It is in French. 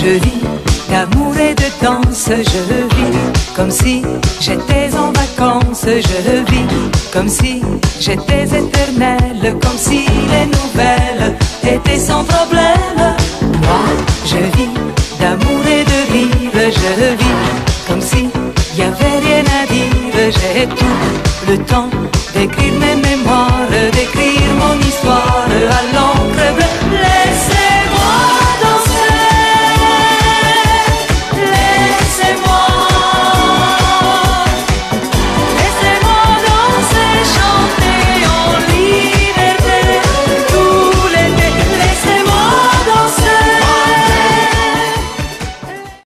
Je vis d'amour et de danse, je vis comme si j'étais en vacances, je vis comme si j'étais éternelle, comme si les nouvelles étaient sans problème. Moi, je vis d'amour et de rire, je vis comme si y avait rien à dire. J'ai tout le temps d'écrire mes mémoires, d'écrire